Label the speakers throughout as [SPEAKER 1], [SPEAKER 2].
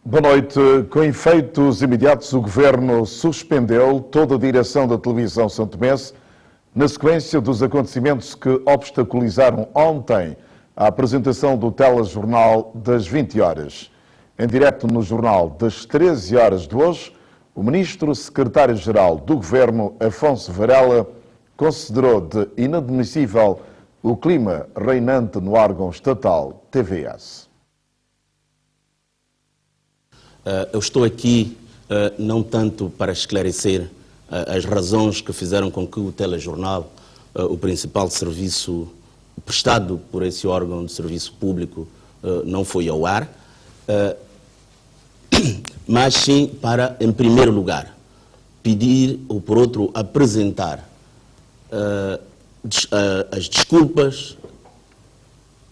[SPEAKER 1] Boa noite. Com efeitos imediatos, o Governo suspendeu toda a direção da televisão santomense na sequência dos acontecimentos que obstaculizaram ontem a apresentação do telejornal das 20 horas. Em direto no jornal das 13 horas de hoje, o Ministro Secretário-Geral do Governo, Afonso Varela, considerou de inadmissível o clima reinante no órgão estatal TVS.
[SPEAKER 2] Eu estou aqui não tanto para esclarecer as razões que fizeram com que o telejornal, o principal serviço prestado por esse órgão de serviço público, não foi ao ar, mas sim para, em primeiro lugar, pedir ou, por outro, apresentar as desculpas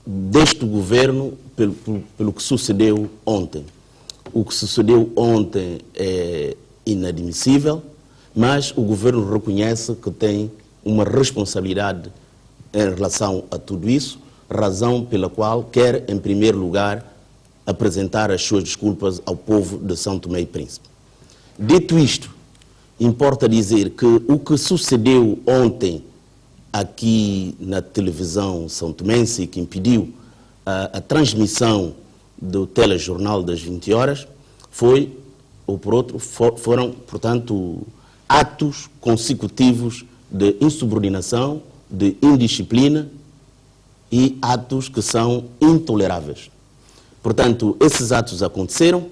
[SPEAKER 2] deste governo pelo que sucedeu ontem. O que sucedeu ontem é inadmissível, mas o governo reconhece que tem uma responsabilidade em relação a tudo isso, razão pela qual quer, em primeiro lugar, apresentar as suas desculpas ao povo de São Tomé e Príncipe. Dito isto, importa dizer que o que sucedeu ontem aqui na televisão são-tomense, que impediu a transmissão do telejornal das 20 horas, foi, ou por outro, foram, portanto, atos consecutivos de insubordinação, de indisciplina e atos que são intoleráveis. Portanto, esses atos aconteceram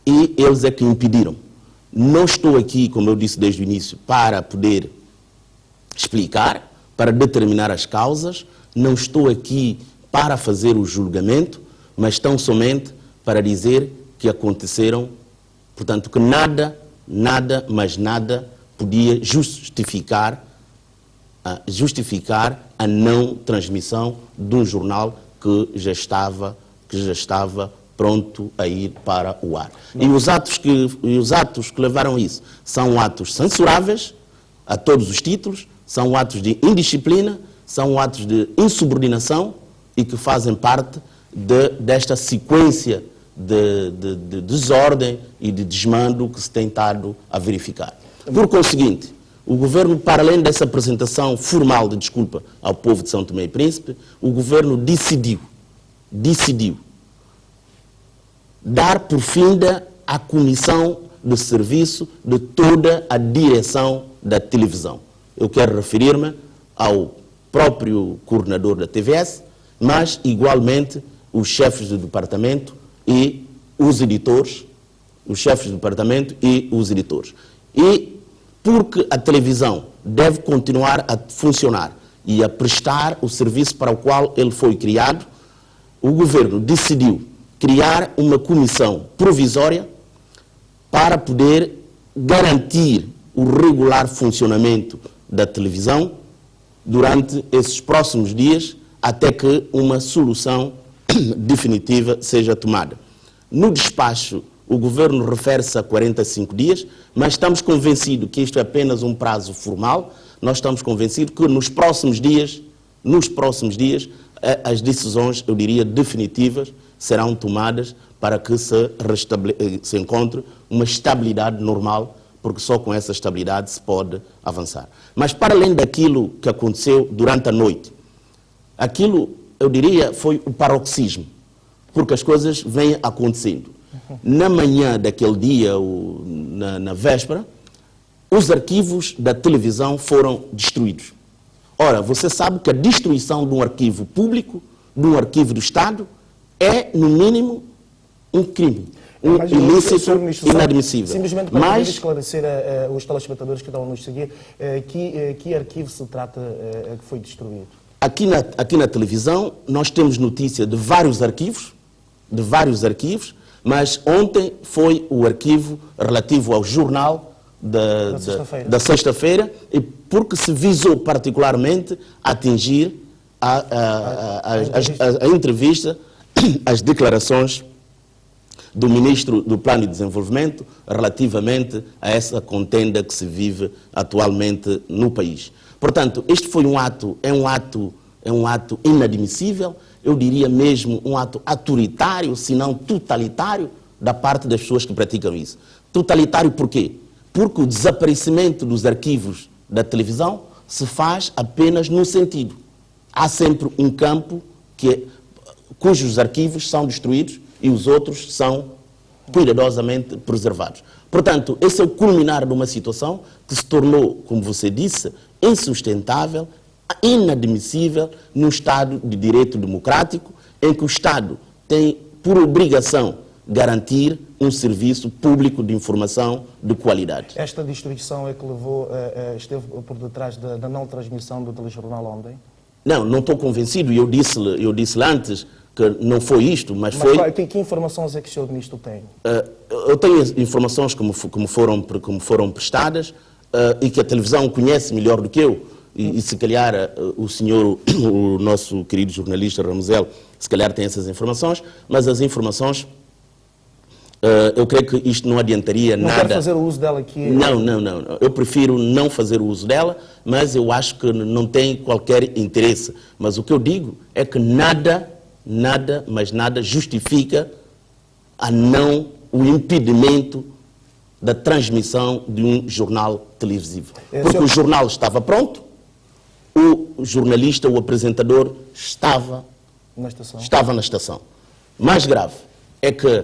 [SPEAKER 2] e eles é que impediram. Não estou aqui, como eu disse desde o início, para poder explicar, para determinar as causas, não estou aqui para fazer o julgamento, mas tão somente para dizer que aconteceram, portanto, que nada, mas nada podia justificar a não transmissão de um jornal que já estava pronto a ir para o ar. E os atos que levaram a isso são atos censuráveis a todos os títulos, são atos de indisciplina, são atos de insubordinação e que fazem parte desta sequência de desordem e de desmando que se tem estado a verificar. Por conseguinte, o Governo, para além dessa apresentação formal de desculpa ao povo de São Tomé e Príncipe, o Governo decidiu dar por finda a comissão de serviço de toda a direção da televisão. Eu quero referir-me ao próprio coordenador da TVS, mas igualmente os chefes do departamento e os editores, E porque a televisão deve continuar a funcionar e a prestar o serviço para o qual ele foi criado, o Governo decidiu criar uma comissão provisória para poder garantir o regular funcionamento da televisão durante esses próximos dias, até que uma solução definitiva seja tomada. No despacho, o Governo refere-se a 45 dias, mas estamos convencidos que isto é apenas um prazo formal. Nós estamos convencidos que nos próximos dias, as decisões, eu diria, definitivas, serão tomadas para que se encontre uma estabilidade normal, porque só com essa estabilidade se pode avançar. Mas para além daquilo que aconteceu durante a noite, aquilo, eu diria, foi o paroxismo, porque as coisas vêm acontecendo. Na manhã daquele dia, na véspera, os arquivos da televisão foram destruídos. Ora, você sabe que a destruição de um arquivo público, de um arquivo do Estado, é, no mínimo, um crime. Um ilícito inadmissível.
[SPEAKER 3] Simplesmente para poder esclarecer os telespectadores que estão a nos seguir, que arquivo se trata que foi destruído?
[SPEAKER 2] Aqui na televisão nós temos notícia de vários arquivos, mas ontem foi o arquivo relativo ao jornal da sexta-feira, e porque se visou particularmente atingir a entrevista, as declarações do Ministro do Plano de Desenvolvimento relativamente a essa contenda que se vive atualmente no país. Portanto, este foi um ato inadmissível, eu diria mesmo um ato autoritário, se não totalitário, da parte das pessoas que praticam isso. Totalitário por quê? Porque o desaparecimento dos arquivos da televisão se faz apenas num sentido. Há sempre um campo cujos arquivos são destruídos e os outros são cuidadosamente preservados. Portanto, esse é o culminar de uma situação que se tornou, como você disse, insustentável, inadmissível num Estado de direito democrático, em que o Estado tem por obrigação garantir um serviço público de informação de qualidade.
[SPEAKER 3] Esta destruição é que esteve por detrás da não transmissão do telejornal ontem?
[SPEAKER 2] Não estou convencido, e eu disse antes que não foi isto, mas foi...
[SPEAKER 3] Que informações é que o Sr. Ministro tem?
[SPEAKER 2] Eu tenho informações como foram prestadas e que a televisão conhece melhor do que eu, e se calhar o nosso querido jornalista Ramusel, se calhar tem essas informações, mas as informações, eu creio que isto não adiantaria nada.
[SPEAKER 3] Não quero fazer o uso dela aqui?
[SPEAKER 2] Não. Eu prefiro não fazer o uso dela, mas eu acho que não tem qualquer interesse. Mas o que eu digo é que nada justifica o impedimento da transmissão de um jornal televisivo. Porque o jornal estava pronto, o jornalista, o apresentador, estava na estação. Mais grave é que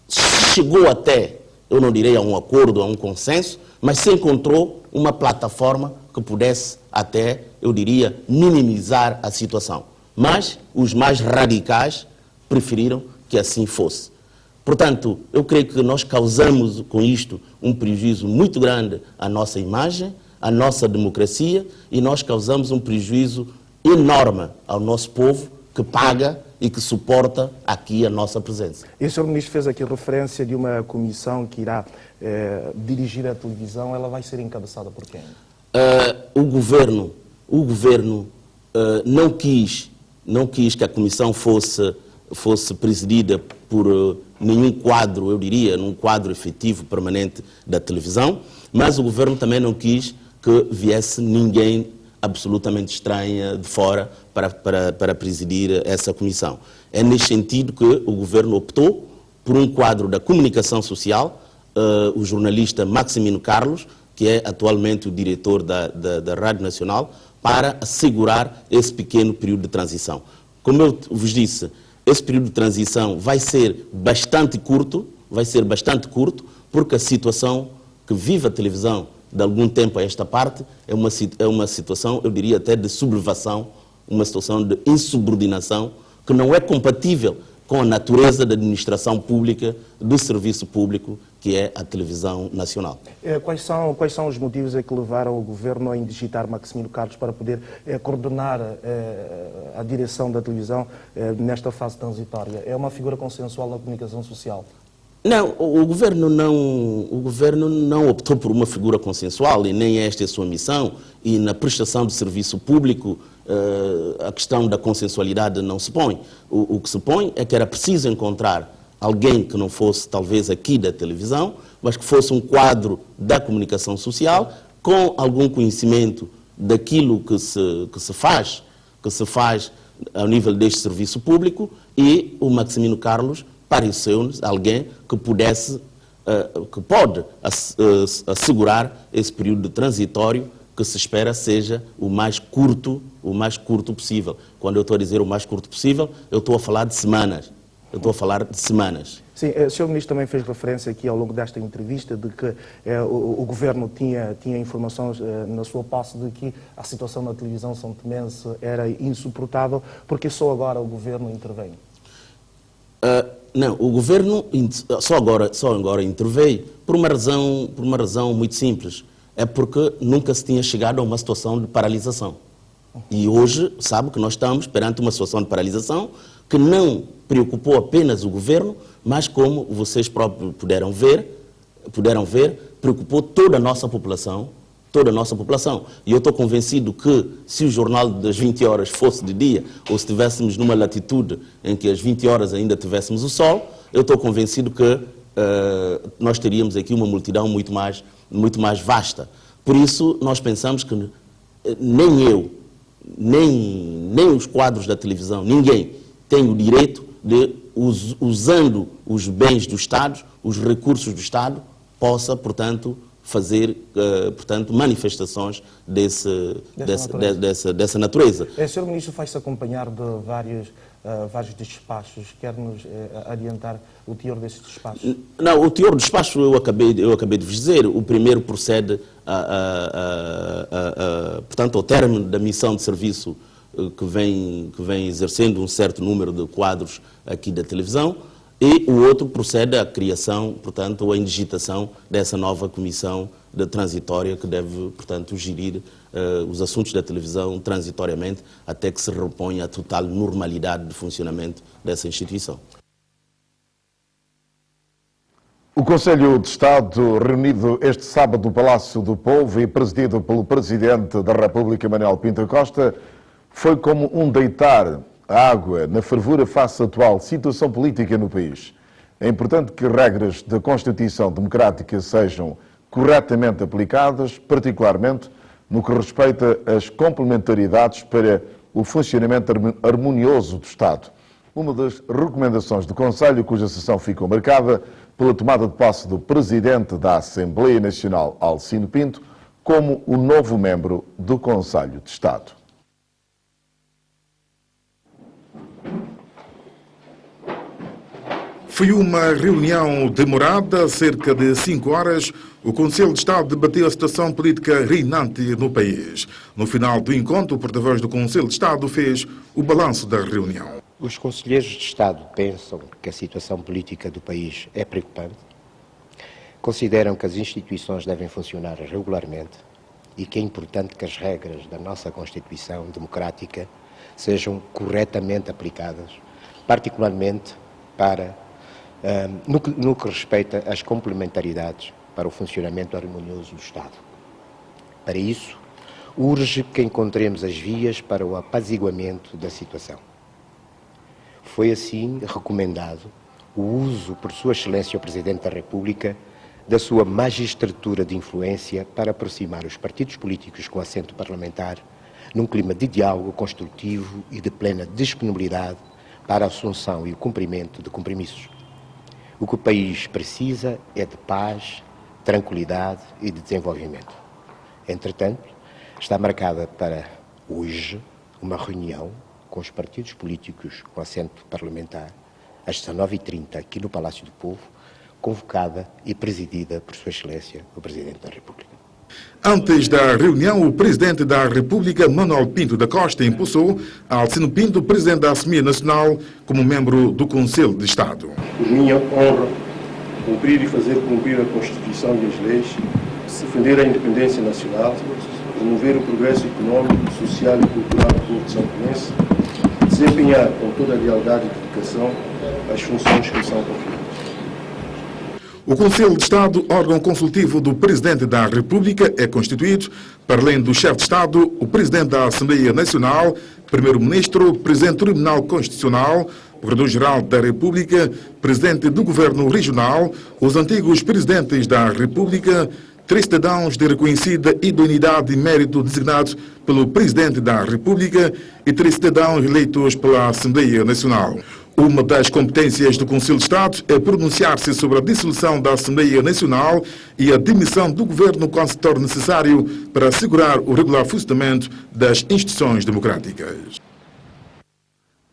[SPEAKER 2] chegou até, eu não direi a um acordo, a um consenso, mas se encontrou uma plataforma que pudesse até, eu diria, minimizar a situação. Mas os mais radicais preferiram que assim fosse. Portanto, eu creio que nós causamos com isto um prejuízo muito grande à nossa imagem, à nossa democracia, e nós causamos um prejuízo enorme ao nosso povo que paga e que suporta aqui a nossa presença.
[SPEAKER 3] E o Sr. Ministro fez aqui referência de uma comissão que irá dirigir a televisão. Ela vai ser encabeçada por quem?
[SPEAKER 2] O governo não quis que a comissão fosse presidida por nenhum quadro, eu diria, num quadro efetivo permanente da televisão, mas o governo também não quis que viesse ninguém absolutamente estranha de fora para presidir essa comissão. É nesse sentido que o governo optou por um quadro da comunicação social, o jornalista Maximino Carlos, que é atualmente o diretor da Rádio Nacional, para assegurar esse pequeno período de transição. Como eu vos disse, esse período de transição vai ser bastante curto, porque a situação que vive a televisão de algum tempo a esta parte é uma situação, eu diria até de sublevação, uma situação de insubordinação que não é compatível com a natureza da administração pública, do serviço público, que é a televisão nacional.
[SPEAKER 3] Quais são os motivos que levaram o governo a indigitar Maximino Carlos para poder coordenar a direção da televisão nesta fase transitória? É uma figura consensual na comunicação social?
[SPEAKER 2] Não, o governo não optou por uma figura consensual, e nem esta é a sua missão, e na prestação de serviço público a questão da consensualidade não se põe. O que se põe é que era preciso encontrar alguém que não fosse talvez aqui da televisão, mas que fosse um quadro da comunicação social, com algum conhecimento daquilo que se faz ao nível deste serviço público, e o Maximino Carlos pareceu-nos alguém que pode assegurar esse período transitório que se espera seja o mais curto possível. Quando eu estou a dizer o mais curto possível, eu estou a falar de semanas. Sim,
[SPEAKER 3] o Sr. Ministro também fez referência aqui ao longo desta entrevista de que o Governo tinha informações na sua posse de que a situação na televisão são-tomense era insuportável, porque só agora o Governo intervém.
[SPEAKER 2] Não, o Governo só agora interveio por uma razão muito simples. É porque nunca se tinha chegado a uma situação de paralisação. E hoje, sabe que nós estamos perante uma situação de paralisação que não preocupou apenas o Governo, mas, como vocês próprios puderam ver, preocupou toda a nossa população. E eu estou convencido que se o jornal das 20 horas fosse de dia, ou se estivéssemos numa latitude em que às 20 horas ainda tivéssemos o sol, eu estou convencido que nós teríamos aqui uma multidão muito mais vasta. Por isso, nós pensamos que nem eu, nem os quadros da televisão, ninguém tem o direito de usando os bens do Estado, os recursos do Estado, possa, portanto, fazer manifestações dessa natureza.
[SPEAKER 3] O Sr. Ministro faz-se acompanhar de vários despachos. Quer-nos adiantar o teor desses despachos?
[SPEAKER 2] Não, o teor do despacho eu acabei de vos dizer. O primeiro procede, portanto, ao término da missão de serviço que vem exercendo um certo número de quadros aqui da televisão, e o outro procede à criação, portanto, ou à indigitação dessa nova comissão transitória que deve, portanto, gerir os assuntos da televisão transitoriamente até que se reponha a total normalidade de funcionamento dessa instituição.
[SPEAKER 1] O Conselho de Estado, reunido este sábado no Palácio do Povo e presidido pelo Presidente da República, Manuel Pinto da Costa, foi como um deitar a água na fervura face à atual situação política no país. É importante que regras da Constituição Democrática sejam corretamente aplicadas, particularmente no que respeita às complementaridades para o funcionamento harmonioso do Estado. Uma das recomendações do Conselho, cuja sessão ficou marcada pela tomada de posse do Presidente da Assembleia Nacional, Alcino Pinto, como o novo membro do Conselho de Estado.
[SPEAKER 4] Foi uma reunião demorada, cerca de 5 horas. O Conselho de Estado debateu a situação política reinante no país. No final do encontro, o porta-voz do Conselho de Estado fez o balanço da reunião.
[SPEAKER 5] Os conselheiros de Estado pensam que a situação política do país é preocupante, consideram que as instituições devem funcionar regularmente e que é importante que as regras da nossa Constituição democrática sejam corretamente aplicadas, particularmente no que respeita às complementaridades para o funcionamento harmonioso do Estado. Para isso, urge que encontremos as vias para o apaziguamento da situação. Foi assim recomendado o uso por Sua Excelência o Presidente da República da sua magistratura de influência para aproximar os partidos políticos com assento parlamentar num clima de diálogo construtivo e de plena disponibilidade para a assunção e o cumprimento de compromissos. O que o país precisa é de paz, tranquilidade e de desenvolvimento. Entretanto, está marcada para hoje uma reunião com os partidos políticos com assento parlamentar, às 19h30, aqui no Palácio do Povo, convocada e presidida por Sua Excelência, o Presidente da República.
[SPEAKER 4] Antes da reunião, o Presidente da República, Manuel Pinto da Costa, impulsou Alcino Pinto, Presidente da Assembleia Nacional, como membro do Conselho de Estado.
[SPEAKER 6] Por minha honra, cumprir e fazer cumprir a Constituição e as leis, defender a independência nacional, promover o progresso econômico, social e cultural do povo de São Tomense, desempenhar com toda a lealdade e dedicação as funções que me são confiadas.
[SPEAKER 4] O Conselho de Estado, órgão consultivo do Presidente da República, é constituído, para além do chefe de Estado, o Presidente da Assembleia Nacional, Primeiro-Ministro, Presidente do Tribunal Constitucional, Procurador-Geral da República, Presidente do Governo Regional, os antigos Presidentes da República, 3 cidadãos de reconhecida idoneidade e mérito designados pelo Presidente da República e 3 cidadãos eleitos pela Assembleia Nacional. Uma das competências do Conselho de Estado é pronunciar-se sobre a dissolução da Assembleia Nacional e a demissão do Governo quando se torne necessário para assegurar o regular funcionamento das instituições democráticas.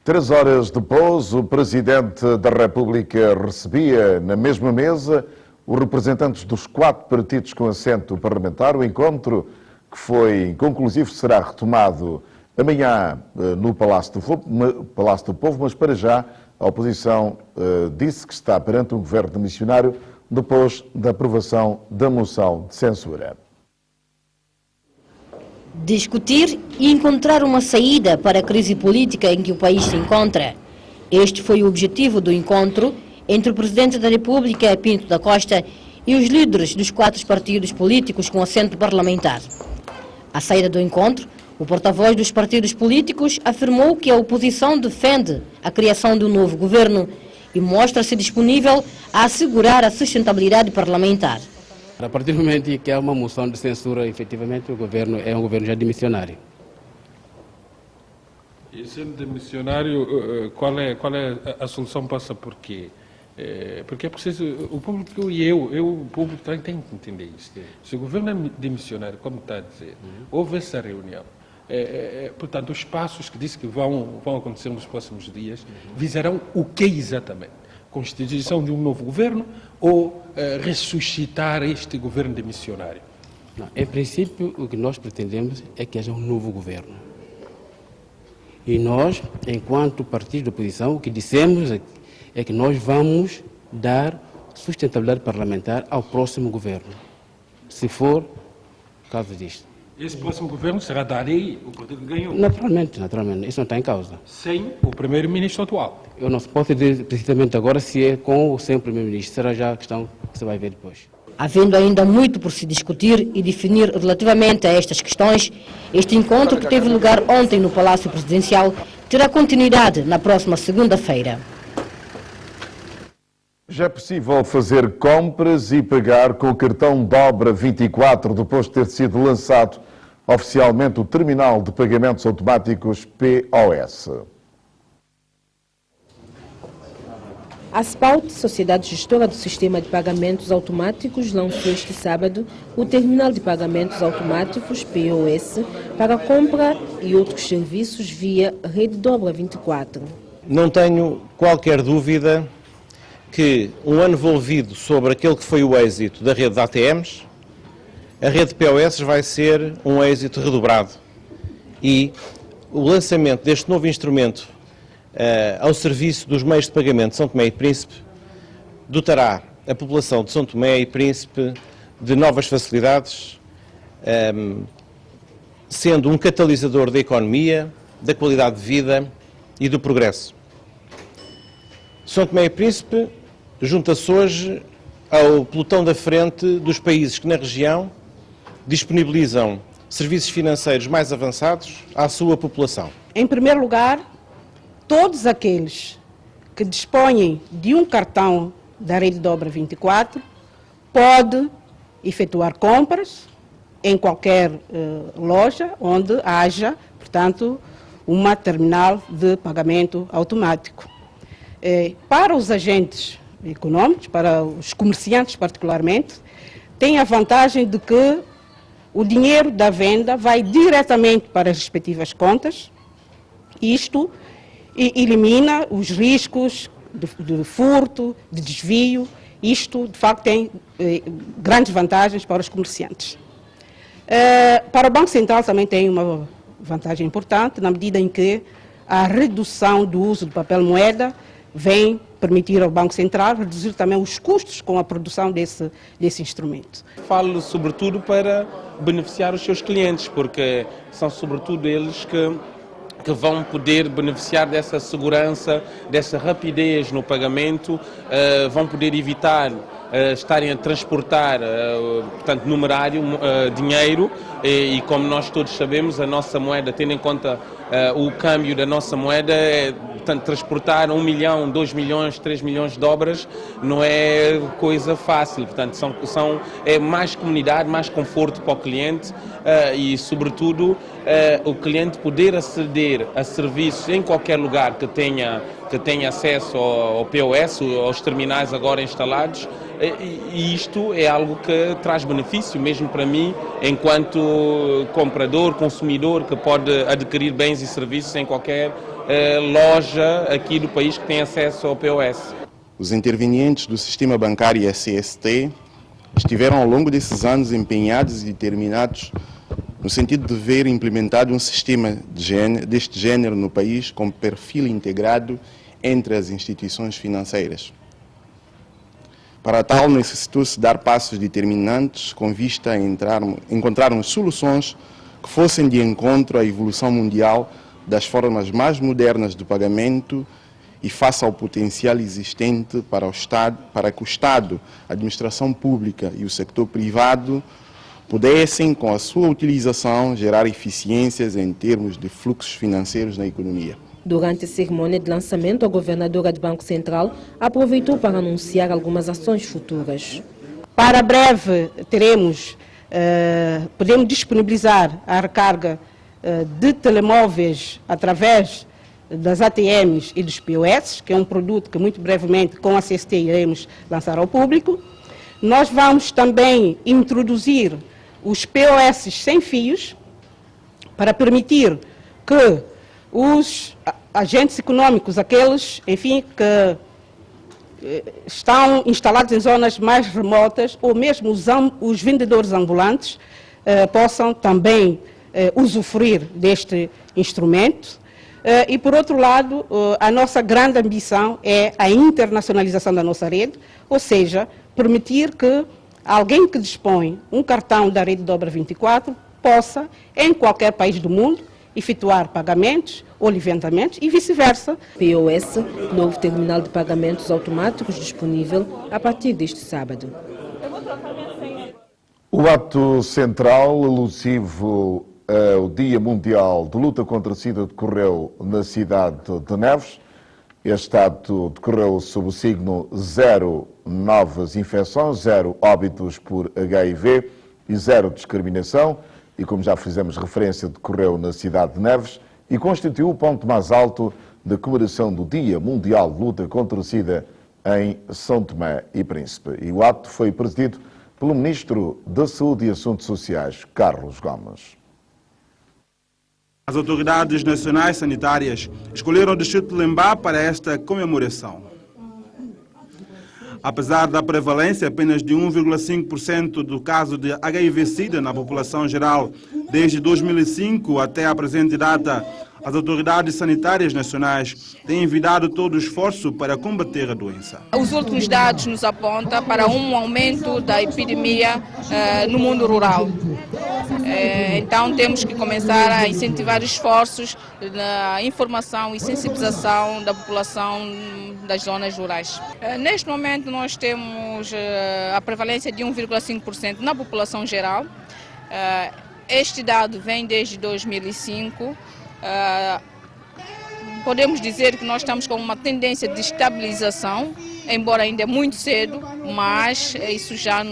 [SPEAKER 1] 3 horas depois, o Presidente da República recebia na mesma mesa os representantes dos 4 partidos com assento parlamentar. O encontro, que foi inconclusivo, será retomado amanhã no Palácio do Povo, mas para já a oposição disse que está perante um governo demissionário depois da aprovação da moção de censura.
[SPEAKER 7] Discutir e encontrar uma saída para a crise política em que o país se encontra. Este foi o objetivo do encontro entre o Presidente da República, Pinto da Costa, e os líderes dos 4 partidos políticos com assento parlamentar. À saída do encontro, o porta-voz dos partidos políticos afirmou que a oposição defende a criação de um novo governo e mostra-se disponível a assegurar a sustentabilidade parlamentar.
[SPEAKER 8] A partir do momento que há uma moção de censura, efetivamente o governo é um governo já demissionário.
[SPEAKER 9] E sendo demissionário, qual é a solução? Passa por quê? Porque é preciso, o público e o público também tem que entender isso. Se o governo é demissionário, como está a dizer, houve essa reunião. Portanto, os passos que disse que vão acontecer nos próximos dias visarão o que exatamente? Constituição de um novo governo ou ressuscitar este governo demissionário?
[SPEAKER 8] Não, em princípio, o que nós pretendemos é que haja um novo governo. E nós, enquanto partido de oposição, o que dissemos é que nós vamos dar sustentabilidade parlamentar ao próximo governo, se for caso disto.
[SPEAKER 9] Esse próximo governo será da lei, o partido que ganhou?
[SPEAKER 8] Naturalmente, isso não está em causa.
[SPEAKER 9] Sem o primeiro-ministro atual?
[SPEAKER 8] Eu não posso dizer precisamente agora se é com ou sem o primeiro-ministro, será já a questão que você vai ver depois.
[SPEAKER 7] Havendo ainda muito por se discutir e definir relativamente a estas questões, este encontro que teve lugar ontem no Palácio Presidencial terá continuidade na próxima segunda-feira.
[SPEAKER 1] Já é possível fazer compras e pagar com o cartão Dobra 24, depois de ter sido lançado oficialmente o Terminal de Pagamentos Automáticos POS.
[SPEAKER 10] A Spalt, Sociedade Gestora do Sistema de Pagamentos Automáticos, lançou este sábado o Terminal de Pagamentos Automáticos POS para compra e outros serviços via Rede Dobra 24.
[SPEAKER 11] Não tenho qualquer dúvida que um ano envolvido sobre aquele que foi o êxito da rede de ATMs, a rede POS vai ser um êxito redobrado. E o lançamento deste novo instrumento ao serviço dos meios de pagamento de São Tomé e Príncipe dotará a população de São Tomé e Príncipe de novas facilidades, sendo um catalisador da economia, da qualidade de vida e do progresso. São Tomé e Príncipe junta-se hoje ao pelotão da frente dos países que na região disponibilizam serviços financeiros mais avançados à sua população.
[SPEAKER 12] Em primeiro lugar, todos aqueles que dispõem de um cartão da Rede Dobra 24 podem efetuar compras em qualquer loja onde haja, portanto, uma terminal de pagamento automático. Para os agentes econômicos, para os comerciantes particularmente, tem a vantagem de que o dinheiro da venda vai diretamente para as respectivas contas. Isto elimina os riscos de furto, de desvio. Isto, de facto, tem grandes vantagens para os comerciantes. Para o Banco Central também tem uma vantagem importante, na medida em que a redução do uso de papel moeda vem permitir ao Banco Central reduzir também os custos com a produção desse instrumento.
[SPEAKER 13] Falo sobretudo para beneficiar os seus clientes, porque são sobretudo eles que vão poder beneficiar dessa segurança, dessa rapidez no pagamento, vão poder evitar estarem a transportar, portanto, numerário, dinheiro, e como nós todos sabemos, a nossa moeda, tendo em conta o câmbio da nossa moeda, portanto, transportar 1 milhão, 2 milhões, 3 milhões de dobras não é coisa fácil. Portanto, é mais comunidade, mais conforto para o cliente e, sobretudo, o cliente poder aceder a serviços em qualquer lugar que tenha acesso ao POS, aos terminais agora instalados. E isto é algo que traz benefício mesmo para mim, enquanto comprador, consumidor, que pode adquirir bens e serviços em qualquer loja aqui do país que tem acesso ao POS.
[SPEAKER 14] Os intervenientes do sistema bancário e a CST estiveram ao longo desses anos empenhados e determinados no sentido de ver implementado um sistema deste género no país com perfil integrado entre as instituições financeiras. Para tal, necessitou-se dar passos determinantes com vista a encontrarmos soluções que fossem de encontro à evolução mundial das formas mais modernas de pagamento e face ao potencial existente para que o Estado, a administração pública e o sector privado pudessem, com a sua utilização, gerar eficiências em termos de fluxos financeiros na economia.
[SPEAKER 10] Durante a cerimônia de lançamento, a governadora do Banco Central aproveitou para anunciar algumas ações futuras.
[SPEAKER 12] Para breve, podemos disponibilizar a recarga de telemóveis através das ATMs e dos POS, que é um produto que muito brevemente com a CST iremos lançar ao público. Nós vamos também introduzir os POS sem fios para permitir que os agentes econômicos, aqueles, enfim, que estão instalados em zonas mais remotas, ou mesmo os vendedores ambulantes, possam também usufruir deste instrumento. E, por outro lado, a nossa grande ambição é a internacionalização da nossa rede, ou seja, permitir que alguém que dispõe um cartão da rede Dobra 24 possa, em qualquer país do mundo, efetuar pagamentos ou levantamentos e vice-versa.
[SPEAKER 10] POS, novo terminal de pagamentos automáticos disponível a partir deste sábado.
[SPEAKER 1] O ato central alusivo ao Dia Mundial de Luta contra a SIDA decorreu na cidade de Neves. Este ato decorreu sob o signo 0 novas infecções, 0 óbitos por HIV e 0 discriminação. E como já fizemos referência, decorreu na cidade de Neves e constituiu o ponto mais alto da comemoração do Dia Mundial de Luta contra a SIDA em São Tomé e Príncipe. E o ato foi presidido pelo Ministro da Saúde e Assuntos Sociais, Carlos Gomes.
[SPEAKER 15] As autoridades nacionais sanitárias escolheram o distrito de Lembá para esta comemoração. Apesar da prevalência apenas de 1,5% do caso de HIV-Sida na população geral desde 2005 até a presente data, as autoridades sanitárias nacionais têm envidado todo o esforço para combater a doença.
[SPEAKER 16] Os últimos dados nos apontam para um aumento da epidemia no mundo rural. Então temos que começar a incentivar esforços na informação e sensibilização da população das zonas rurais. Neste momento nós temos a prevalência de 1,5% na população geral. Este dado vem desde 2005. Podemos dizer que nós estamos com uma tendência de estabilização, embora ainda é muito cedo, mas isso já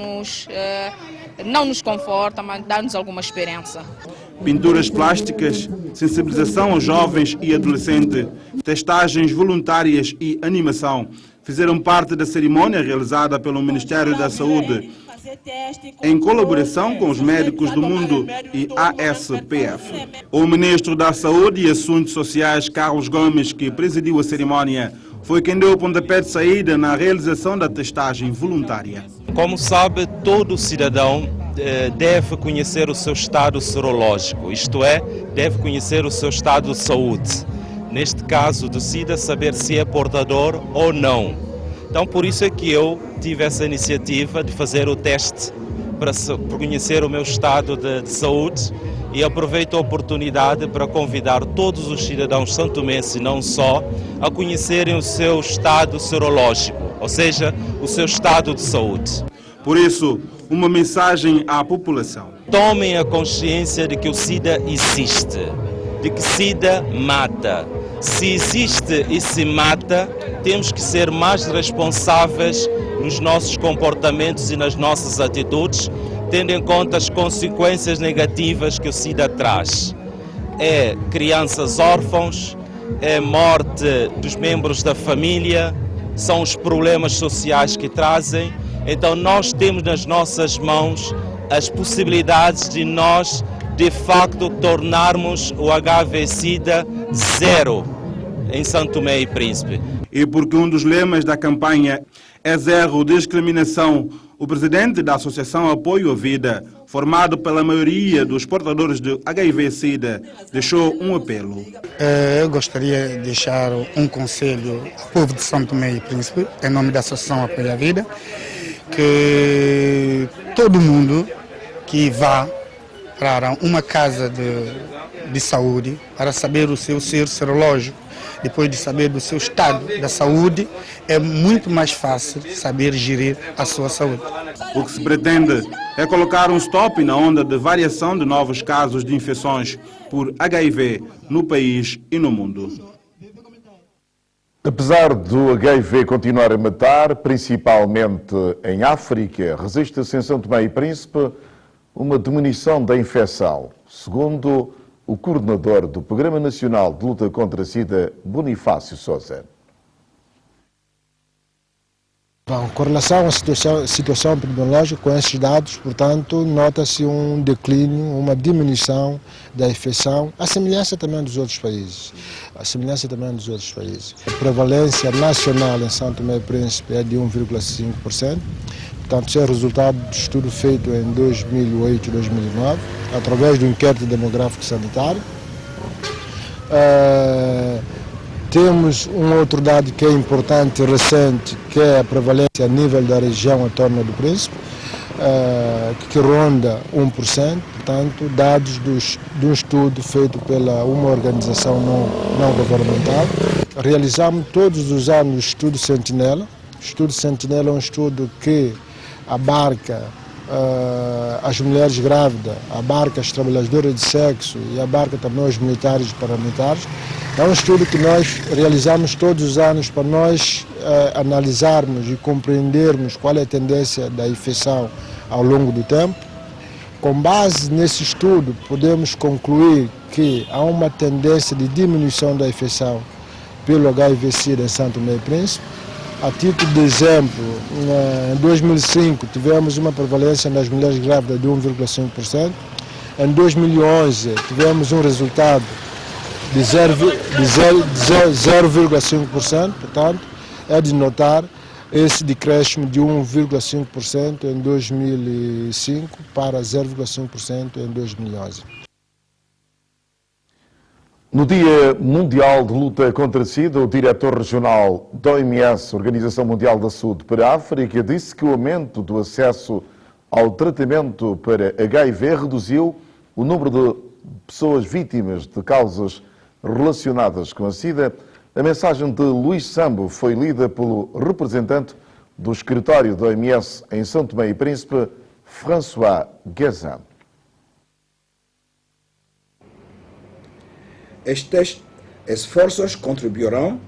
[SPEAKER 16] não nos conforta, mas dá-nos alguma esperança.
[SPEAKER 15] Pinturas plásticas, sensibilização aos jovens e adolescentes, testagens voluntárias e animação fizeram parte da cerimônia realizada pelo Ministério da Saúde em colaboração com os médicos do mundo e ASPF. O Ministro da Saúde e Assuntos Sociais, Carlos Gomes, que presidiu a cerimônia, foi quem deu o pontapé de saída na realização da testagem voluntária.
[SPEAKER 11] Como sabe, todo cidadão deve conhecer o seu estado serológico, isto é, deve conhecer o seu estado de saúde. Neste caso do SIDA, saber se é portador ou não. Então, por isso é que eu tive essa iniciativa de fazer o teste para conhecer o meu estado de saúde e aproveito a oportunidade para convidar todos os cidadãos santomenses, não só, a conhecerem o seu estado serológico, ou seja, o seu estado de saúde.
[SPEAKER 15] Por isso, uma mensagem à população.
[SPEAKER 11] Tomem a consciência de que o SIDA existe, de que SIDA mata. Se existe e se mata, temos que ser mais responsáveis nos nossos comportamentos e nas nossas atitudes, tendo em conta as consequências negativas que o SIDA traz. É crianças órfãos, é morte dos membros da família, são os problemas sociais que trazem. Então nós temos nas nossas mãos as possibilidades de nós, de facto, tornarmos o HIV-Sida zero em São Tomé e Príncipe.
[SPEAKER 15] E porque um dos lemas da campanha é zero discriminação, o presidente da Associação Apoio à Vida, formado pela maioria dos portadores de HIV-Sida, deixou um apelo.
[SPEAKER 17] Eu gostaria de deixar um conselho ao povo de São Tomé e Príncipe, em nome da Associação Apoio à Vida, que todo mundo que vá para uma casa de saúde para saber o seu ser serológico, depois de saber do seu estado da saúde, é muito mais fácil saber gerir a sua saúde.
[SPEAKER 15] O que se pretende é colocar um stop na onda de variação de novos casos de infecções por HIV no país e no mundo.
[SPEAKER 1] Apesar do HIV continuar a matar, principalmente em África, resiste-se em São Tomé e Príncipe uma diminuição da infecção. Segundo o coordenador do Programa Nacional de Luta contra a SIDA, Bonifácio Sousa.
[SPEAKER 18] Bom, com relação à situação epidemiológica, com esses dados, portanto, nota-se um declínio, uma diminuição da infecção, a semelhança também dos outros países. A prevalência nacional em São Tomé e Príncipe é de 1,5%. Portanto, isso é resultado do estudo feito em 2008 e 2009, através do inquérito demográfico sanitário. Temos um outro dado que é importante e recente, que é a prevalência a nível da região Autónoma do Príncipe, que ronda 1%, portanto, dados de um estudo feito pela uma organização não governamental. Realizamos todos os anos o estudo Sentinela. O estudo Sentinela é um estudo que abarca as mulheres grávidas, abarca as trabalhadoras de sexo e abarca também os militares e paramilitares. É um estudo que nós realizamos todos os anos para nós analisarmos e compreendermos qual é a tendência da infecção ao longo do tempo. Com base nesse estudo, podemos concluir que há uma tendência de diminuição da infecção pelo HIV-Sida em São Tomé e Príncipe. A título de exemplo, em 2005 tivemos uma prevalência nas mulheres grávidas de 1,5%. Em 2011 tivemos um resultado de 0,5%, portanto, é de notar esse decréscimo de 1,5% em 2005 para 0,5% em 2011.
[SPEAKER 1] No Dia Mundial de Luta contra a SIDA, o diretor regional da OMS, Organização Mundial da Saúde para a África, disse que o aumento do acesso ao tratamento para HIV reduziu o número de pessoas vítimas de causas relacionadas com a SIDA. A mensagem de Luís Sambo foi lida pelo representante do escritório da OMS em São Tomé e Príncipe, François Guezin.
[SPEAKER 19] Estes esforços contribuirão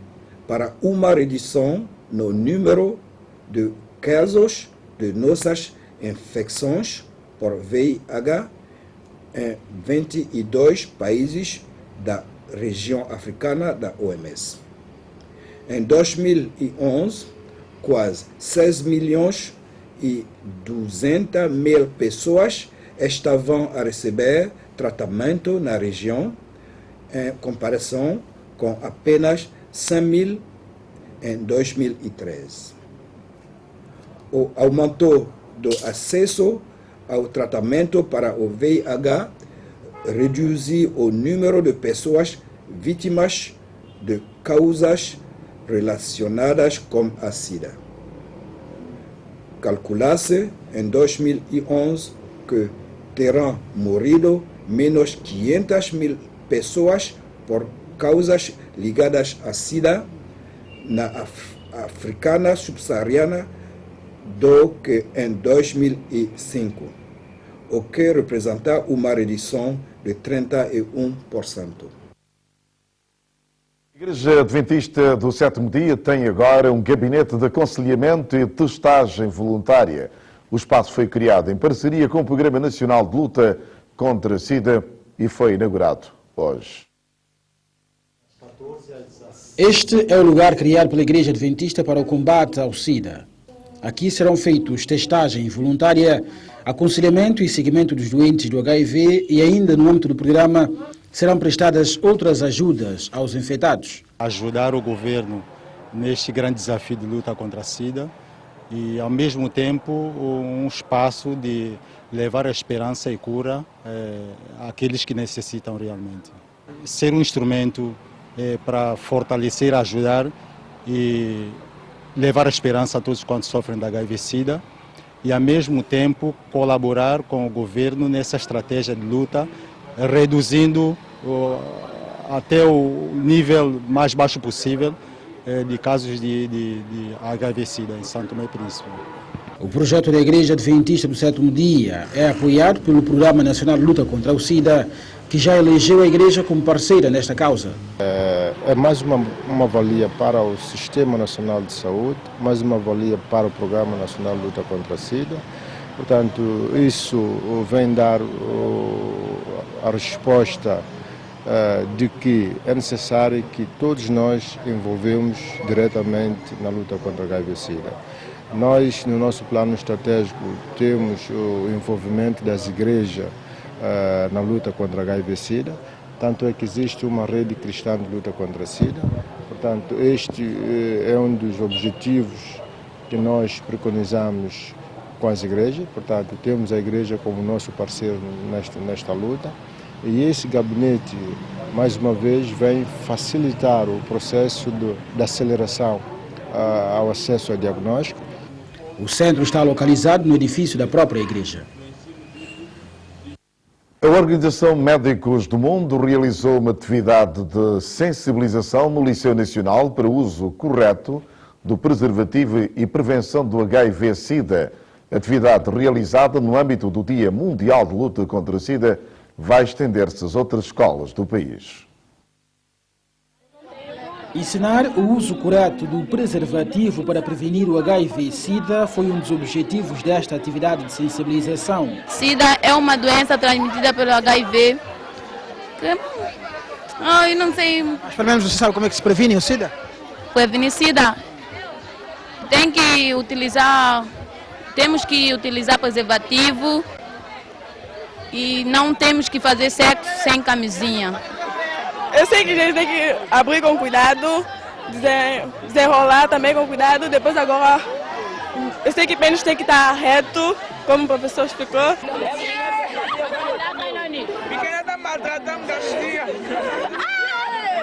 [SPEAKER 19] para uma redução no número de casos de nossas infecções por VIH em 22 países da região africana da OMS. Em 2011, quase 6 milhões e 200 mil pessoas estavam a receber tratamento na região, em comparação com apenas 100 mil em 2013. O aumento do acesso ao tratamento para o VIH reduziu o número de pessoas vítimas de causas relacionadas com a SIDA. Calcula-se em 2011 que terão morrido menos 500 mil pessoas por causas ligadas à SIDA na Africana subsaariana do que em 2005, o que representa uma redução de 31%.
[SPEAKER 1] A Igreja Adventista do Sétimo Dia tem agora um gabinete de aconselhamento e testagem voluntária. O espaço foi criado em parceria com o Programa Nacional de Luta contra a SIDA e foi inaugurado hoje.
[SPEAKER 20] Este é o lugar criado pela Igreja Adventista para o combate ao SIDA. Aqui serão feitos testagem voluntária, aconselhamento e seguimento dos doentes do HIV e ainda no âmbito do programa serão prestadas outras ajudas aos infectados.
[SPEAKER 21] Ajudar o governo neste grande desafio de luta contra a SIDA e, ao mesmo tempo, um espaço de levar a esperança e cura àqueles que necessitam realmente. Ser um instrumento para fortalecer, ajudar e levar a esperança a todos quantos sofrem da HIV-Sida e, ao mesmo tempo, colaborar com o governo nessa estratégia de luta, reduzindo até o nível mais baixo possível de casos de HIV-Sida em São Tomé e Príncipe.
[SPEAKER 20] O projeto da Igreja Adventista do Sétimo Dia é apoiado pelo Programa Nacional de Luta contra o SIDA, que já elegeu a Igreja como parceira nesta causa.
[SPEAKER 18] É mais uma valia para o Sistema Nacional de Saúde, mais uma valia para o Programa Nacional de Luta contra a SIDA. Portanto, isso vem dar a resposta de que é necessário que todos nós envolvemos diretamente na luta contra a HIV/SIDA. Nós, no nosso plano estratégico, temos o envolvimento das igrejas na luta contra a HIV/SIDA, tanto é que existe uma rede cristã de luta contra a SIDA. Portanto, este é um dos objetivos que nós preconizamos com as igrejas. Portanto, temos a igreja como nosso parceiro nesta luta. E esse gabinete, mais uma vez, vem facilitar o processo de aceleração ao acesso ao diagnóstico.
[SPEAKER 20] O centro está localizado no edifício da própria igreja.
[SPEAKER 1] A Organização Médicos do Mundo realizou uma atividade de sensibilização no Liceu Nacional para o uso correto do preservativo e prevenção do HIV/SIDA. Atividade realizada no âmbito do Dia Mundial de Luta contra a SIDA vai estender-se às outras escolas do país.
[SPEAKER 20] Ensinar o uso correto do preservativo para prevenir o HIV/SIDA foi um dos objetivos desta atividade de sensibilização.
[SPEAKER 16] SIDA é uma doença transmitida pelo HIV. Eu não sei.
[SPEAKER 20] Mas pelo menos você sabe como é que se previne o SIDA?
[SPEAKER 16] Prevenir SIDA temos que utilizar preservativo e não temos que fazer sexo sem camisinha.
[SPEAKER 3] Eu sei que a gente tem que abrir com cuidado, desenrolar também com cuidado. Depois agora, eu sei que o pênis tem que estar reto, como o professor explicou.
[SPEAKER 22] Pequena está maltratando a filha.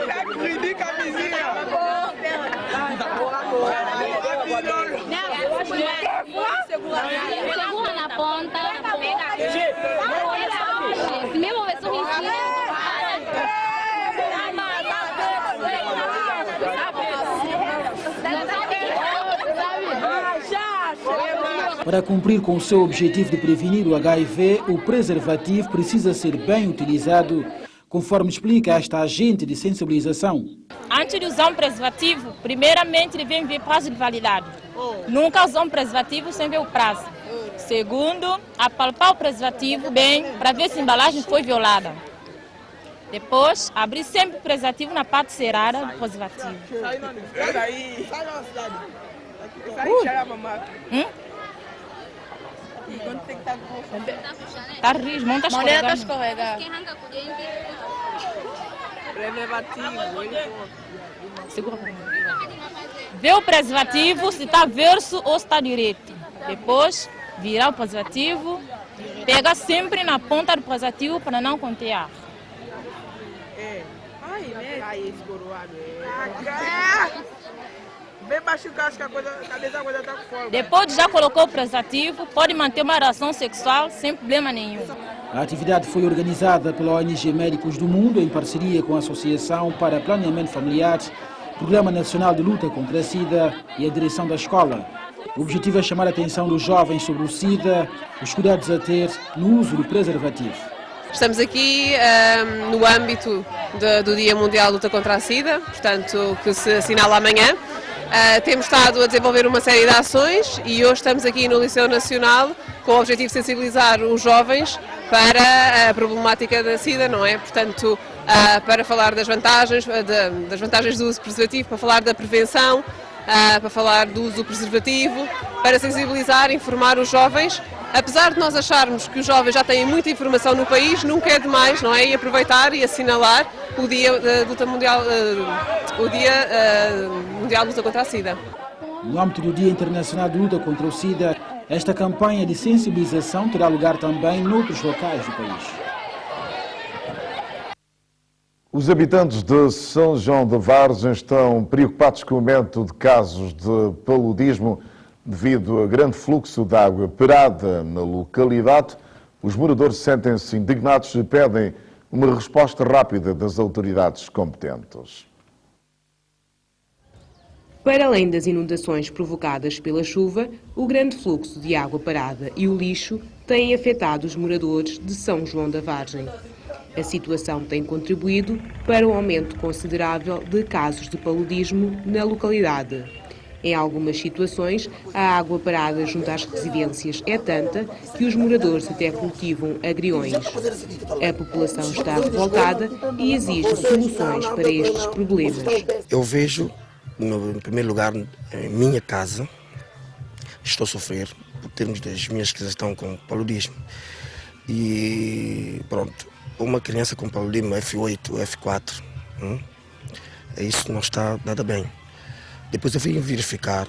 [SPEAKER 22] Está com camisinha.
[SPEAKER 23] Segura na ponta. Se mesmo ver sorrisinho.
[SPEAKER 20] Para cumprir com o seu objetivo de prevenir o HIV, o preservativo precisa ser bem utilizado, conforme explica esta agente de sensibilização.
[SPEAKER 24] Antes de usar um preservativo, primeiramente devem ver prazo de validade. Nunca usar um preservativo sem ver o prazo. Segundo, apalpar o preservativo bem para ver se a embalagem foi violada. Depois, abrir sempre o preservativo na parte cerrada do preservativo. Tá rígido, não tá escorregando. Segura para mim. Vê o preservativo se está verso ou se está direito. Depois, virar o preservativo. Pega sempre na ponta do preservativo para não conter ar. Depois de já colocou o preservativo, pode manter uma relação sexual sem problema nenhum.
[SPEAKER 20] A atividade foi organizada pela ONG Médicos do Mundo em parceria com a Associação para Planeamento Familiar, Programa Nacional de Luta contra a SIDA e a direção da escola. O objetivo é chamar a atenção dos jovens sobre o SIDA, os cuidados a ter no uso do preservativo.
[SPEAKER 25] Estamos aqui no âmbito do Dia Mundial de Luta contra a SIDA, portanto, que se assinala amanhã. Temos estado a desenvolver uma série de ações e hoje estamos aqui no Liceu Nacional com o objetivo de sensibilizar os jovens para a problemática da SIDA, não é? Portanto, para falar das vantagens do uso preservativo, para falar da prevenção, para falar do uso do preservativo, para sensibilizar, informar os jovens. Apesar de nós acharmos que os jovens já têm muita informação no país, nunca é demais, não é? E aproveitar e assinalar o Dia da Luta Mundial, Mundial de Luta contra a SIDA.
[SPEAKER 20] No âmbito do Dia Internacional de Luta contra o SIDA, esta campanha de sensibilização terá lugar também noutros locais do país.
[SPEAKER 1] Os habitantes de São João da Vargem estão preocupados com o aumento de casos de paludismo devido a grande fluxo de água parada na localidade. Os moradores sentem-se indignados e pedem uma resposta rápida das autoridades competentes.
[SPEAKER 26] Para além das inundações provocadas pela chuva, o grande fluxo de água parada e o lixo têm afetado os moradores de São João da Vargem. A situação tem contribuído para um aumento considerável de casos de paludismo na localidade. Em algumas situações, a água parada junto às residências é tanta que os moradores até cultivam agriões. A população está revoltada e exige soluções para estes problemas.
[SPEAKER 2] Eu vejo, em primeiro lugar, em minha casa, estou a sofrer por termos das minhas crianças estão com paludismo. E pronto, uma criança com paludismo F8, F4, isso não está nada bem. Depois eu vim verificar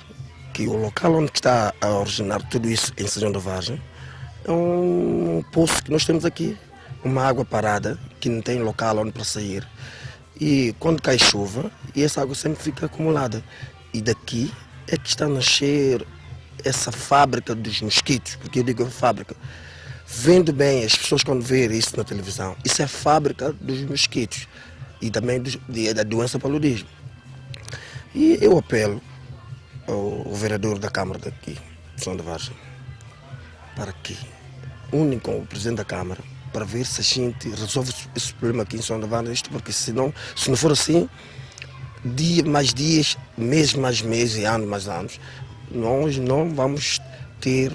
[SPEAKER 2] que o local onde está a originar tudo isso em São João da Vargem é um poço que nós temos aqui, uma água parada que não tem local onde para sair. E quando cai chuva, e essa água sempre fica acumulada. E daqui é que está a nascer essa fábrica dos mosquitos, porque eu digo fábrica. Vendo bem as pessoas quando verem isso na televisão, isso é a fábrica dos mosquitos e também da doença paludismo. E eu apelo ao vereador da Câmara daqui, de São da Vargem, para que unem com o presidente da Câmara para ver se a gente resolve esse problema aqui em São da Vargem, porque se não for assim, dia mais dias, mês mais meses e ano mais anos, nós não vamos ter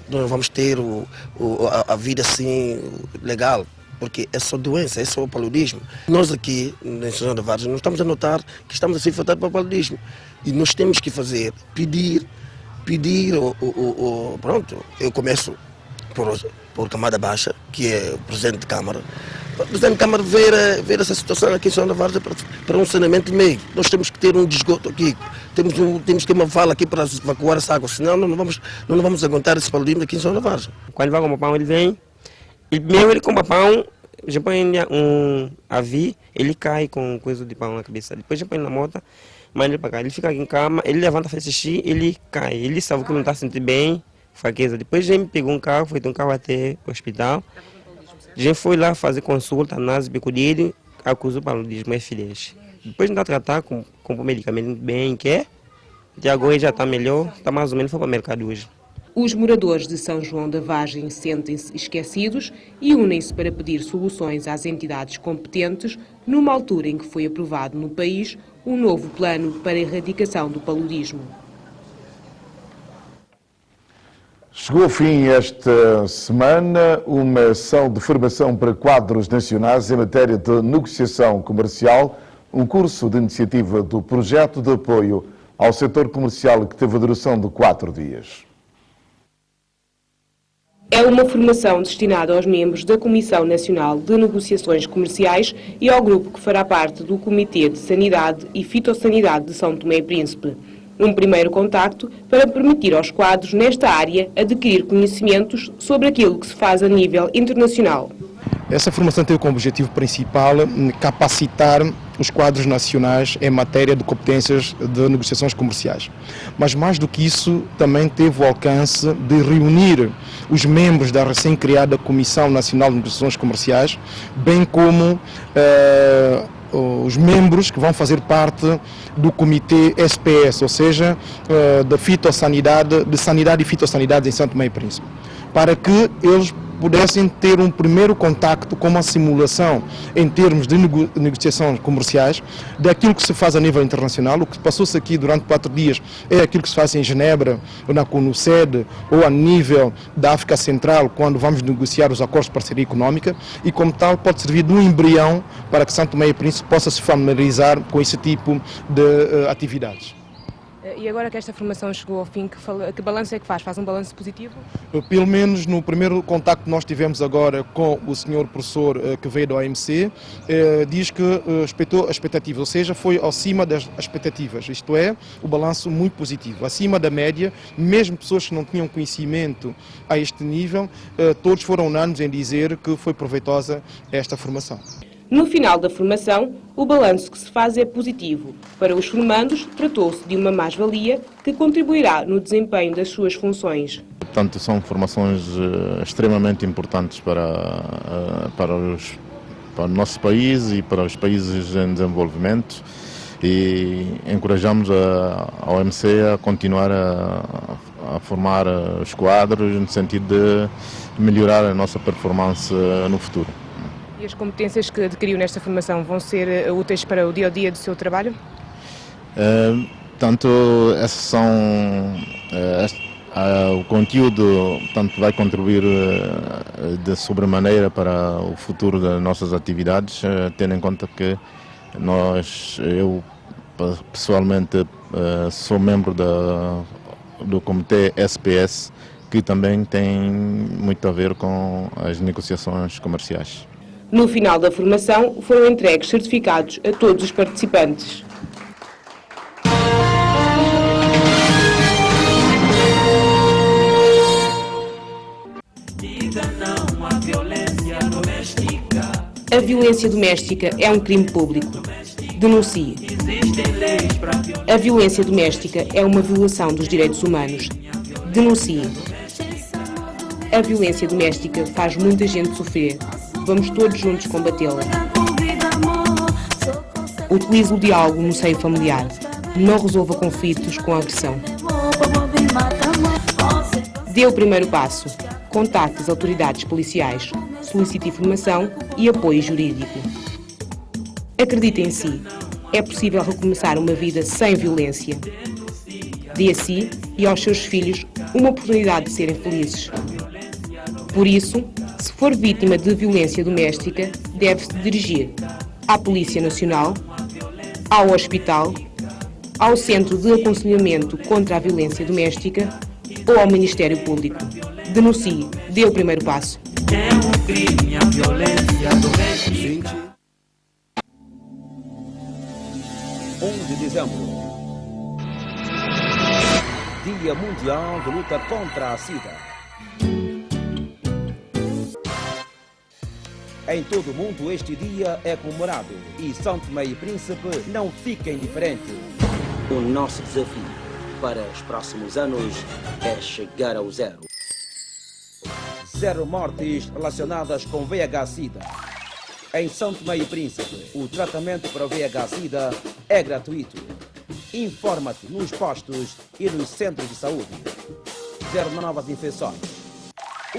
[SPEAKER 2] a vida assim legal. Porque é só doença, é só o paludismo. Nós aqui, em São João da Vargem, nós estamos a notar que estamos a ser afetados pelo paludismo. E nós temos que fazer, pedir, pronto, eu começo por camada baixa, que é o Presidente de Câmara. O Presidente de Câmara ver essa situação aqui em São João da Vargem para um saneamento de meio. Nós temos que ter um esgoto aqui, temos que ter uma vala aqui para evacuar essa água, senão não vamos aguentar esse paludismo aqui em São João da Vargem.
[SPEAKER 4] Quando vai com o pão, ele vem. E primeiro ele compra pão, já põe um avi, ele cai com coisa de pão na cabeça. Depois já põe na moto, manda ele para cá. Ele fica aqui em cama, ele levanta, faz xixi, ele cai. Ele sabe que não está sentindo bem, fraqueza. Depois já me pegou um carro, foi de um carro até o hospital. Já foi lá fazer consulta, análise, bico dele, acusou paludismo F10. Depois de tratar com o medicamento bem, de agora ele já está melhor, está mais ou menos, foi para o mercado hoje.
[SPEAKER 26] Os moradores de São João da Vargem sentem-se esquecidos e unem-se para pedir soluções às entidades competentes numa altura em que foi aprovado no país um novo plano para a erradicação do paludismo.
[SPEAKER 1] Chegou ao fim esta semana uma ação de formação para quadros nacionais em matéria de negociação comercial, um curso de iniciativa do projeto de apoio ao setor comercial que teve a duração de 4 dias.
[SPEAKER 26] É uma formação destinada aos membros da Comissão Nacional de Negociações Comerciais e ao grupo que fará parte do Comitê de Sanidade e Fitossanidade de São Tomé e Príncipe. Um primeiro contacto para permitir aos quadros nesta área adquirir conhecimentos sobre aquilo que se faz a nível internacional.
[SPEAKER 18] Essa formação teve como objetivo principal capacitar os quadros nacionais em matéria de competências de negociações comerciais. Mas mais do que isso, também teve o alcance de reunir os membros da recém-criada Comissão Nacional de Negociações Comerciais, bem como os membros que vão fazer parte do Comitê SPS, ou seja, de Sanidade e Fitossanidade em São Tomé e Príncipe, para que eles pudessem ter um primeiro contacto com uma simulação em termos de negociações comerciais daquilo que se faz a nível internacional. O que passou-se aqui durante 4 dias é aquilo que se faz em Genebra, ou na CONUCED, ou a nível da África Central, quando vamos negociar os acordos de parceria económica, e como tal pode servir de um embrião para que São Tomé e Príncipe possa se familiarizar com esse tipo de atividades.
[SPEAKER 26] E agora que esta formação chegou ao fim, que balanço é que faz? Faz um balanço positivo?
[SPEAKER 18] Pelo menos no primeiro contacto que nós tivemos agora com o senhor professor que veio da OMC, diz que respeitou as expectativas, ou seja, foi acima das expectativas, isto é, o balanço muito positivo, acima da média, mesmo pessoas que não tinham conhecimento a este nível, todos foram unânimes em dizer que foi proveitosa esta formação.
[SPEAKER 26] No final da formação, o balanço que se faz é positivo. Para os formandos, tratou-se de uma mais-valia que contribuirá no desempenho das suas funções.
[SPEAKER 5] Portanto, são formações extremamente importantes para o nosso país e para os países em desenvolvimento, e encorajamos a OMC a continuar a formar os quadros no sentido de melhorar a nossa performance no futuro.
[SPEAKER 26] E as competências que adquiriu nesta formação vão ser úteis para o dia-a-dia do seu trabalho?
[SPEAKER 5] Portanto, esses são o conteúdo, portanto, vai contribuir de sobremaneira para o futuro das nossas atividades, tendo em conta que eu pessoalmente sou membro do comitê SPS, que também tem muito a ver com as negociações comerciais.
[SPEAKER 26] No final da formação, foram entregues certificados a todos os participantes. A violência doméstica é um crime público. Denuncie. A violência doméstica é uma violação dos direitos humanos. Denuncie. A violência doméstica faz muita gente sofrer. Vamos todos juntos combatê-la. Utilize o diálogo no seio familiar. Não resolva conflitos com agressão. Dê o primeiro passo. Contacte as autoridades policiais. Solicite informação e apoio jurídico. Acredite em si. É possível recomeçar uma vida sem violência. Dê a si e aos seus filhos uma oportunidade de serem felizes. Por isso, se for vítima de violência doméstica, deve-se dirigir à Polícia Nacional, ao hospital, ao Centro de Aconselhamento contra a Violência Doméstica ou ao Ministério Público. Denuncie, dê o primeiro passo.
[SPEAKER 6] É um crime a violência doméstica.
[SPEAKER 7] 1 de dezembro, Dia Mundial de Luta contra a SIDA. Em todo o mundo este dia é comemorado e São Tomé e Príncipe não fica indiferente. O nosso desafio para os próximos anos é chegar ao zero. 0 mortes relacionadas com VIH-Sida. Em São Tomé e Príncipe, o tratamento para o VIH-Sida é gratuito. Informa-te nos postos e nos centros de saúde. 0 novas infecções.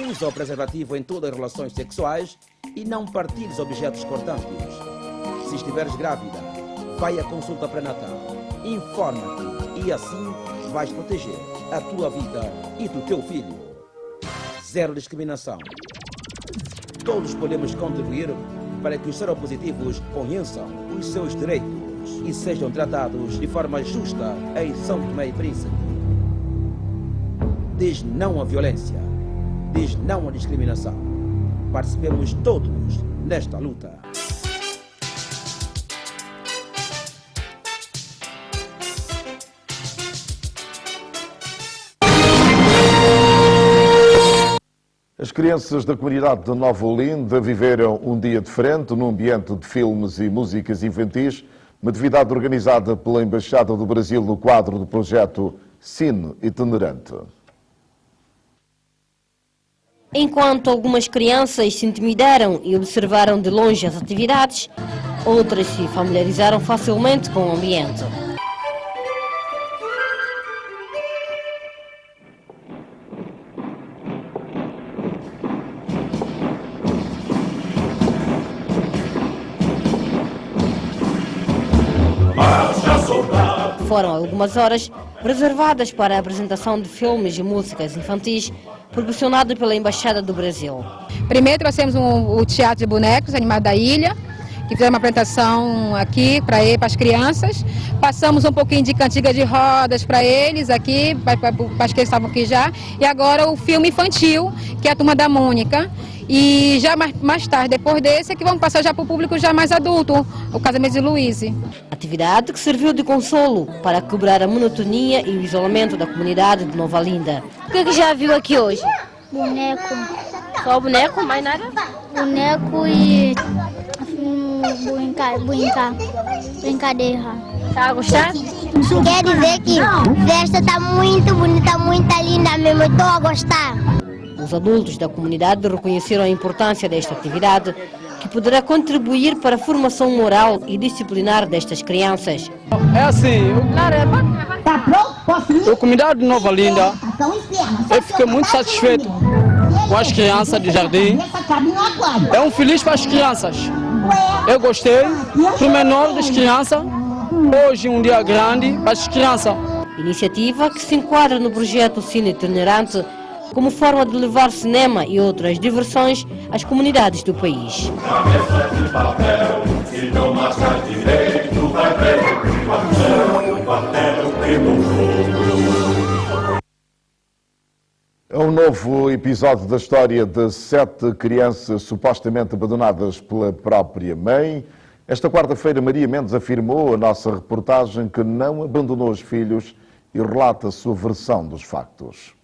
[SPEAKER 7] Usa o preservativo em todas as relações sexuais e não partilhes objetos cortantes. Se estiveres grávida, vai à consulta pré-natal. Informa-te e assim vais proteger a tua vida e do teu filho. 0 discriminação. Todos podemos contribuir para que os seropositivos conheçam os seus direitos e sejam tratados de forma justa em São Tomé e Príncipe. Diz não à violência. Diz não à discriminação. Participemos todos nesta luta.
[SPEAKER 1] As crianças da comunidade de Nova Olinda viveram um dia diferente num ambiente de filmes e músicas infantis, uma atividade organizada pela Embaixada do Brasil no quadro do projeto Cine Itinerante.
[SPEAKER 8] Enquanto algumas crianças se intimidaram e observaram de longe as atividades, outras se familiarizaram facilmente com o ambiente. Foram algumas horas reservadas para a apresentação de filmes e músicas infantis proporcionado pela Embaixada do Brasil.
[SPEAKER 9] Primeiro trouxemos o Teatro de Bonecos, Animado da Ilha, que fizemos uma apresentação aqui para as crianças. Passamos um pouquinho de cantiga de rodas para eles aqui, para as que estavam aqui já. E agora o filme infantil, que é a Turma da Mônica. E já mais tarde, depois desse, é que vamos passar já para o público já mais adulto, o Casamento de Luíse.
[SPEAKER 8] Atividade que serviu de consolo para quebrar a monotonia e o isolamento da comunidade de Nova Olinda. O que já viu aqui hoje?
[SPEAKER 23] Boneco.
[SPEAKER 8] Só boneco, mais nada?
[SPEAKER 23] Boneco e brincadeira.
[SPEAKER 8] Tá a gostar?
[SPEAKER 23] Quer dizer que a festa tá muito bonita, muito linda mesmo, eu tô a gostar.
[SPEAKER 8] Os adultos da comunidade reconheceram a importância desta atividade, que poderá contribuir para a formação moral e disciplinar destas crianças.
[SPEAKER 13] É assim, a comunidade de Nova Olinda, eu fiquei muito satisfeito com as crianças de jardim. É um feliz para as crianças. Eu gostei, pro menor das crianças, Hoje um dia grande para as crianças.
[SPEAKER 8] Iniciativa que se enquadra no projeto Cine Itinerante como forma de levar cinema e outras diversões às comunidades do país.
[SPEAKER 1] É um novo episódio da história de 7 crianças supostamente abandonadas pela própria mãe. Esta quarta-feira, Maria Mendes afirmou à nossa reportagem que não abandonou os filhos e relata a sua versão dos factos.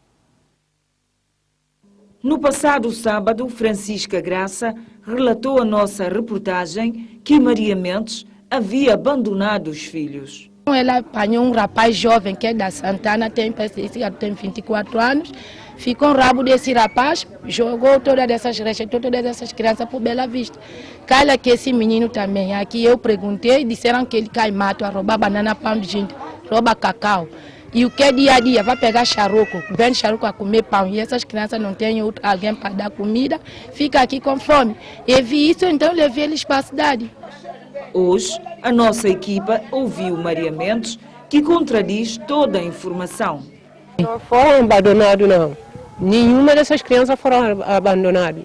[SPEAKER 10] No passado sábado, Francisca Graça relatou à nossa reportagem que Maria Mendes havia abandonado os filhos.
[SPEAKER 11] Ela apanhou um rapaz jovem que é da Santana, tem 24 anos, ficou no rabo desse rapaz, jogou todas essas crianças para Bela Vista. Cala que esse menino também, aqui eu perguntei, disseram que ele cai mato a roubar banana, pão de gente, rouba cacau. E o que é dia a dia? Vai pegar charuco, vem charuco a comer pão. E essas crianças não têm alguém para dar comida, fica aqui com fome. E vi isso, então levei eles para a cidade.
[SPEAKER 10] Hoje, a nossa equipa ouviu Maria Mendes, que contradiz toda a informação.
[SPEAKER 12] Não foram abandonados, não. Nenhuma dessas crianças foram abandonadas.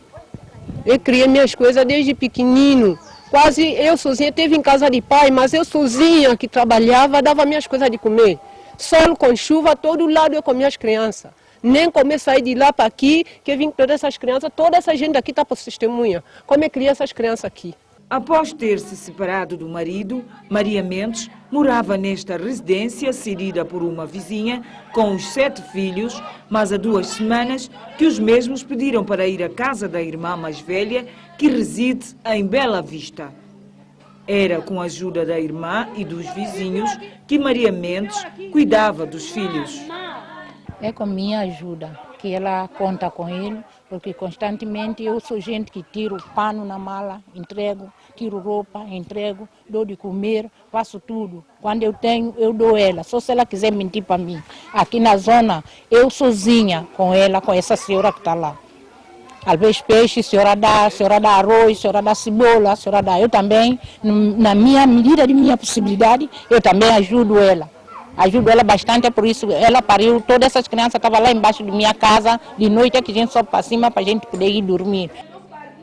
[SPEAKER 12] Eu criei minhas coisas desde pequenino. Quase eu sozinha, teve em casa de pai, mas eu sozinha que trabalhava, dava minhas coisas de comer. Sol com chuva, todo lado eu comia as crianças. Nem comer sair de lá para aqui, que vim todas essas crianças, toda essa gente aqui está para testemunha. Como eu criei essas crianças aqui.
[SPEAKER 10] Após ter se separado do marido, Maria Mendes morava nesta residência cedida por uma vizinha com os 7 filhos, mas há 2 semanas que os mesmos pediram para ir à casa da irmã mais velha, que reside em Bela Vista. Era com a ajuda da irmã e dos vizinhos que Maria Mendes cuidava dos filhos.
[SPEAKER 11] É com minha ajuda que ela conta com ele, porque constantemente eu sou gente que tiro pano na mala, entrego, tiro roupa, entrego, dou de comer, faço tudo. Quando eu tenho, eu dou ela, só se ela quiser mentir para mim. Aqui na zona, eu sozinha com ela, com essa senhora que está lá. Às vezes peixe, a senhora dá arroz, a senhora dá cebola, a senhora dá. Eu também, na minha medida de minha possibilidade, eu também ajudo ela. Ajudo ela bastante, é por isso ela pariu, todas essas crianças estavam lá embaixo de minha casa, de noite é que a gente sobe para cima para a gente poder ir dormir.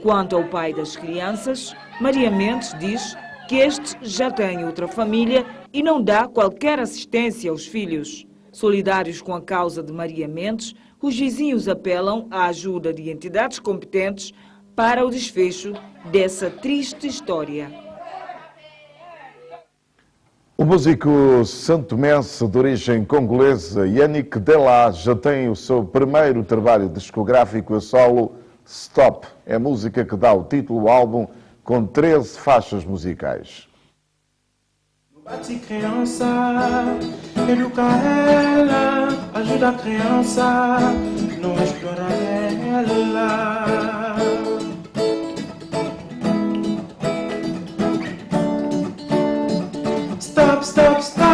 [SPEAKER 10] Quanto ao pai das crianças, Maria Mendes diz que este já tem outra família e não dá qualquer assistência aos filhos. Solidários com a causa de Maria Mendes, os vizinhos apelam à ajuda de entidades competentes para o desfecho dessa triste história.
[SPEAKER 1] O músico santomense de origem congolesa, Yannick Delas, já tem o seu primeiro trabalho discográfico a solo, Stop. É a música que dá o título ao álbum, com 13 faixas musicais.
[SPEAKER 6] Bate criança, educa ela, ajuda a criança, não explora ela. Stop, stop, stop.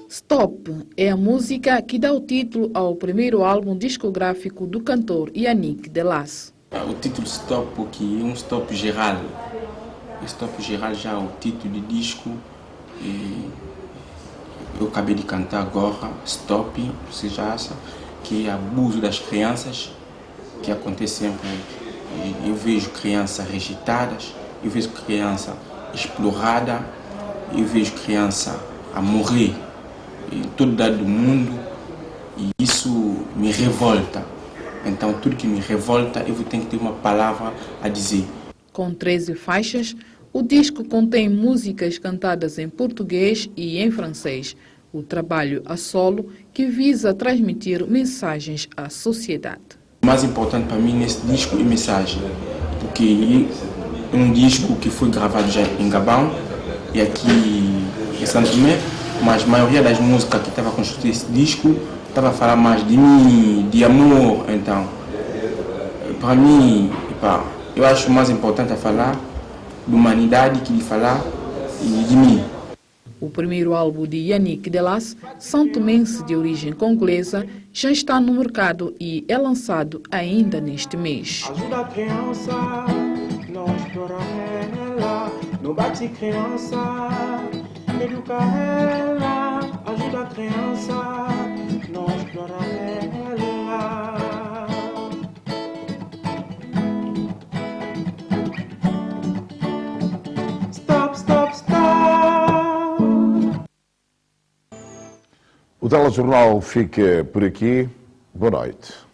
[SPEAKER 14] Stop é a música que dá o título ao primeiro álbum discográfico do cantor Yannick Delas.
[SPEAKER 15] O título Stop aqui é um stop geral. Stop geral já é o título de disco. E eu acabei de cantar agora, Stop, você já acha que é abuso das crianças, que acontece sempre. Eu vejo crianças rejeitadas, eu vejo criança explorada, eu vejo criança a morrer em todo lado do mundo e isso me revolta. Então tudo que me revolta eu vou ter que ter uma palavra a dizer.
[SPEAKER 14] Com 13 faixas, o disco contém músicas cantadas em português e em francês. O trabalho a solo que visa transmitir mensagens à sociedade.
[SPEAKER 15] O mais importante para mim nesse disco é mensagem, porque é um disco que foi gravado já em Gabão e aqui em Santo Tomé, mas a maioria das músicas que estava construindo esse disco estava a falar mais de mim, de amor. Então, para mim, eu acho mais importante a falar de humanidade que de falar de mim.
[SPEAKER 14] O primeiro álbum de Yannick Delas, santomense de origem congolesa, já está no mercado e é lançado ainda neste mês.
[SPEAKER 6] Ajuda a criança, não explora ela. Não bate criança, educa ela, ajuda a criança, não explora ela. Stop, stop, stop.
[SPEAKER 1] O telejornal fica por aqui. Boa noite.